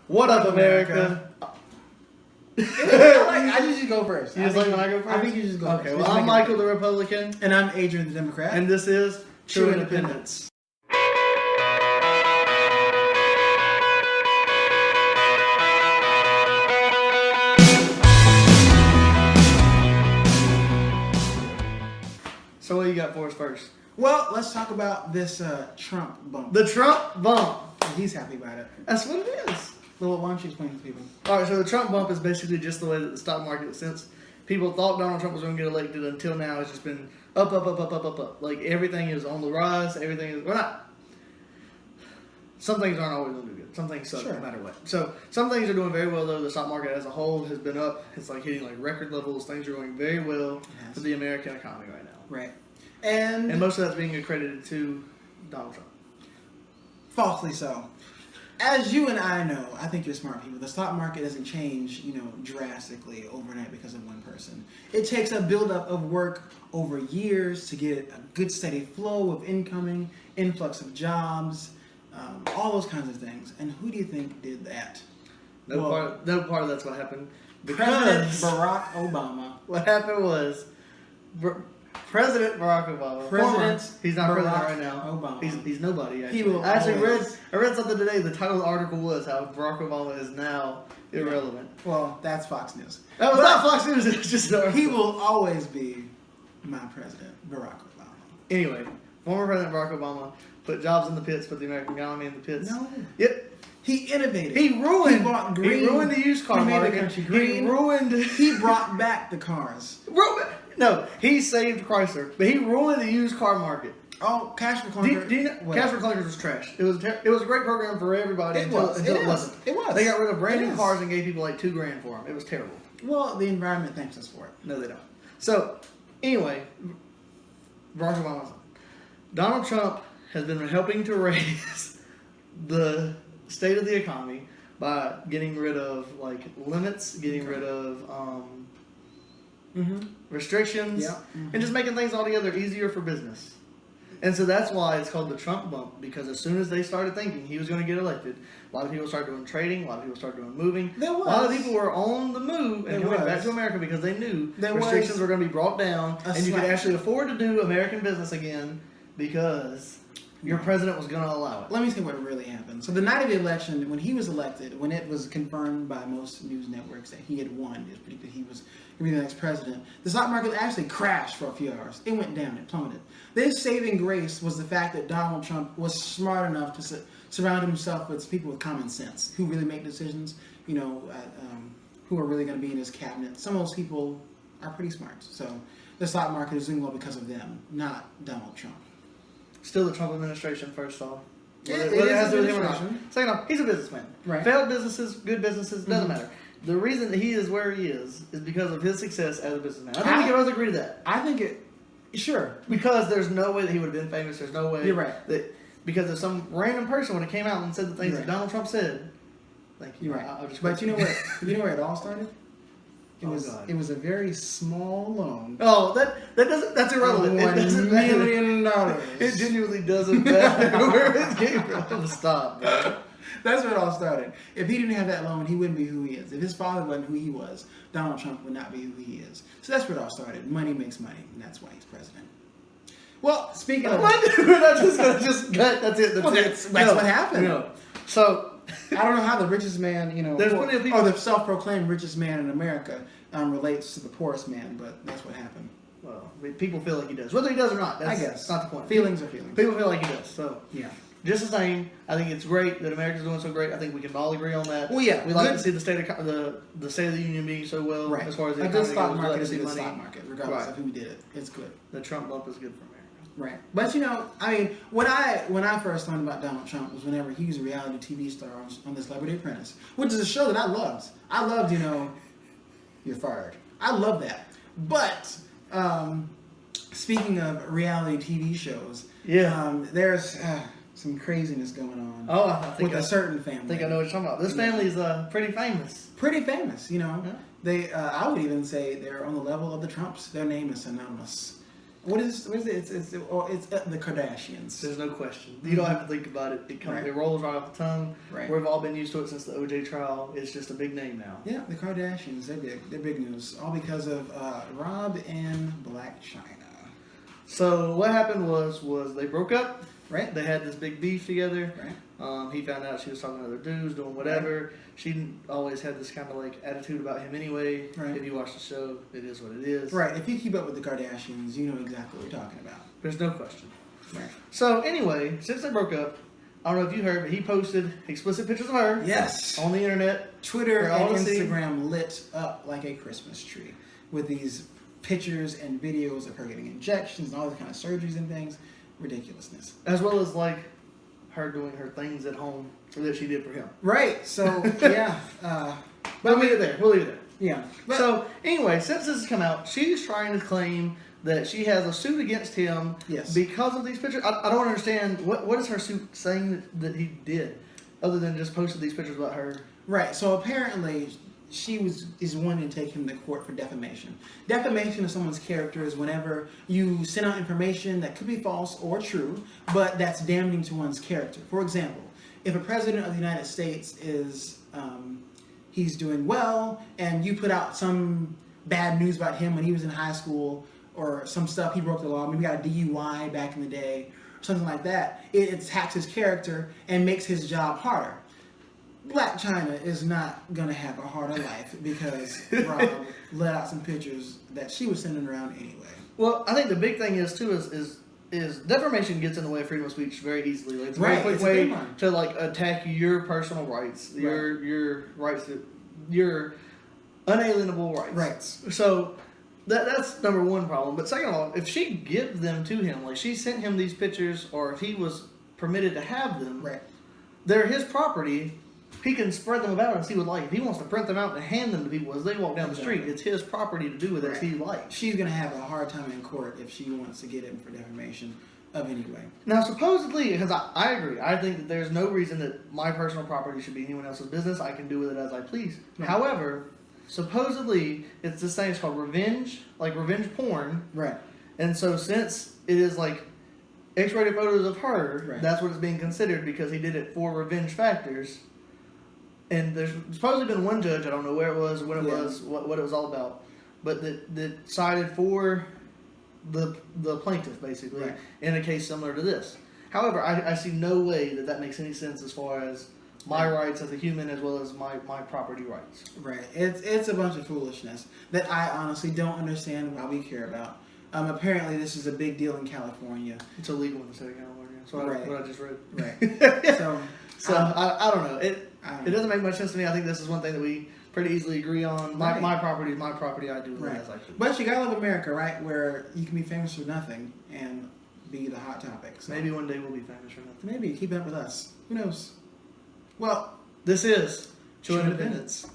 What up, America? I usually go first. You just like when I go first? I think you just go first. Okay, well, I'm Michael the Republican. And I'm Adrian the Democrat. And this is True Independence. So what you got for us first? Well, let's talk about this Trump bump. The Trump bump. He's happy about it. That's what it is. Well, why don't you explain to people? All right, so the Trump bump is basically just the way that the stock market, since people thought Donald Trump was going to get elected until now, it's just been up. Like everything is on the rise. Everything is, well, not. Some things aren't always going to do good. Some things suck no matter what. So some things are doing very well, though. The stock market as a whole has been up. It's like hitting like record levels. Things are going very well for the American economy right now. Right. And most of that's being accredited to Donald Trump. Falsely so. As you and I know, I think you're smart people. The stock market doesn't change, drastically overnight because of one person. It takes a buildup of work over years to get a good steady flow of incoming, influx of jobs, all those kinds of things. And who do you think did that? No part of that's what happened. President Barack Obama. What happened was President Barack Obama. He's not president right now. Obama. He's nobody. Actually. I read something today. The title of the article was how Barack Obama is now irrelevant. Well, that's Fox News. That was not Fox News. It was just an article. He will always be my president, Barack Obama. Anyway, former President Barack Obama put jobs in the pits, put the American economy in the pits. No. Yep. He innovated. He ruined. He brought green. He ruined the used car market. He made the country green. He ruined. He brought back the cars. No, he saved Chrysler, but he ruined the used car market. Oh, Cash for Clunkers. Cash for Clunkers was trash. It was a great program for everybody until it wasn't. It was. They got rid of brand new cars and gave people like $2,000 for them. It was terrible. Well, the environment thanks us for it. No, they don't. So, anyway, Barack Obama. Donald Trump has been helping to raise the state of the economy by getting rid of like limits, getting rid of restrictions, and just making things altogether easier for business. And so that's why it's called the Trump bump, because as soon as they started thinking he was going to get elected, a lot of people started doing trading, a lot of people started doing moving. A lot of people were on the move and coming back to America because they knew restrictions were going to be brought down and you could actually afford to do American business again because your president was going to allow it. Let me tell you what really happened. So the night of the election, when he was elected, when it was confirmed by most news networks that he had won, it was predicted he was going to be the next president, the stock market actually crashed for a few hours. It went down. It plummeted. This saving grace was the fact that Donald Trump was smart enough to surround himself with people with common sense who really make decisions, who are really going to be in his cabinet. Some of those people are pretty smart. So the stock market is doing well because of them, not Donald Trump. Still the Trump administration, first off. Whether it has to do with him or not. Second off, he's a businessman. Right. Failed businesses, good businesses, doesn't matter. The reason that he is where he is because of his success as a businessman. I think we can both agree to that. I think sure. Because there's no way that he would have been famous. There's no way. You're right. Because of some random person when it came out and said the things that Donald Trump said. Thank you. You're right. But you know where it all started? It was a very small loan. Oh, that's irrelevant. $1 million. It genuinely doesn't matter where it came from. Stop, bro. That's where it all started. If he didn't have that loan, he wouldn't be who he is. If his father wasn't who he was, Donald Trump would not be who he is. So that's where it all started. Money makes money, and that's why he's president. Well, speaking of... We're not just going to just gut. That's it. That's what happened. No. So... I don't know how the richest man, there's plenty of people... or the self-proclaimed richest man in America relates to the poorest man, but that's what happened. Well, people feel like he does. Whether he does or not, that's not the point. Feelings are feelings. People feel like he does, so... Yeah. Just the same, I think it's great that America's doing so great. I think we can all agree on that. Well, yeah. We like to see the state of the union being so well as far as the economy stock goes. market is a good stock market, regardless of who did it. It's good. The Trump bump is good for America. Right. But when I first learned about Donald Trump was whenever he was a reality TV star on The Celebrity Apprentice, which is a show that I loved. I loved, You're Fired. I love that. But speaking of reality TV shows, there's some craziness going on. Oh, I think a certain family. I think I know what you're talking about. This family is pretty famous. Pretty famous, They, I would even say they're on the level of the Trumps. Their name is synonymous. What is it? It's the Kardashians. There's no question. You don't have to think about it. It rolls right off the tongue. Right. We've all been used to it since the OJ trial. It's just a big name now. Yeah, the Kardashians. They're big. They're big news. All because of Rob and Black China. So what happened was they broke up. Right. They had this big beef together. Right. He found out she was talking to other dudes, doing whatever. Right. She always had this kind of like attitude about him anyway. Right. If you watch the show, it is what it is. Right. If you keep up with the Kardashians, you know exactly what we're talking about. There's no question. Right. So anyway, since they broke up, I don't know if you heard, but he posted explicit pictures of her. Yes. On the internet. Twitter for all and to see. Instagram lit up like a Christmas tree with these pictures and videos of her getting injections and all the kind of surgeries and things. Ridiculousness. As well as like her doing her things at home that she did for him. Right. So yeah. We'll leave it there. We'll leave it there. Yeah. But, So anyway, since this has come out, she's trying to claim that she has a suit against him Yes. because of these pictures. I don't understand what is her suit saying that he did, other than just posted these pictures about her. right. So apparently she is wanting to take him to court for defamation. Defamation of someone's character is whenever you send out information that could be false or true, but that's damning to one's character. For example, if a president of the United States is he's doing well, and you put out some bad news about him when he was in high school, or some stuff he broke the law, maybe got a DUI back in the day, something like that, it attacks his character and makes his job harder. Black China is not going to have a harder life because Rob let out some pictures that she was sending around anyway. Well, I think the big thing is too is defamation gets in the way of freedom of speech very easily. Like, it's a Right, very it's quick a way big one. to like attack your personal rights, your rights, your unalienable rights. Right. So that's number one problem. But second of all, if she gives them to him, like she sent him these pictures, or if he was permitted to have them, Right. they're his property. He can spread them about as he would like. If he wants to print them out and hand them to people as they walk down the street, it's his property to do with as he likes. She's going to have a hard time in court if she wants to get him for defamation of any way. Now, supposedly, because I agree, I think that there's no reason that my personal property should be anyone else's business. I can do with it as I please. Right. However, supposedly, it's this thing, it's called revenge porn. Right. And so since it is like X-rated photos of her, Right. that's what it's being considered because he did it for revenge factors. And there's supposedly been one judge, I don't know where it was, when it was, what it was all about, but that sided for the plaintiff, basically, Right. in a case similar to this. However, I see no way that makes any sense as far as my rights as a human as well as my property rights. Right. It's a bunch of foolishness that I honestly don't understand why we care about. Apparently, this is a big deal in California. It's illegal in the state of California. So Right. what I just read. Right. So I don't know. It don't doesn't make much sense to me. I think this is one thing that we pretty easily agree on. Right. My property is my property. I do with Right. it as I please. But you gotta love America, right? Where you can be famous for nothing and be the hot topic. So Maybe one day we'll be famous for nothing. maybe keep up with us. Who knows? Well, This is True True Independence. Independence.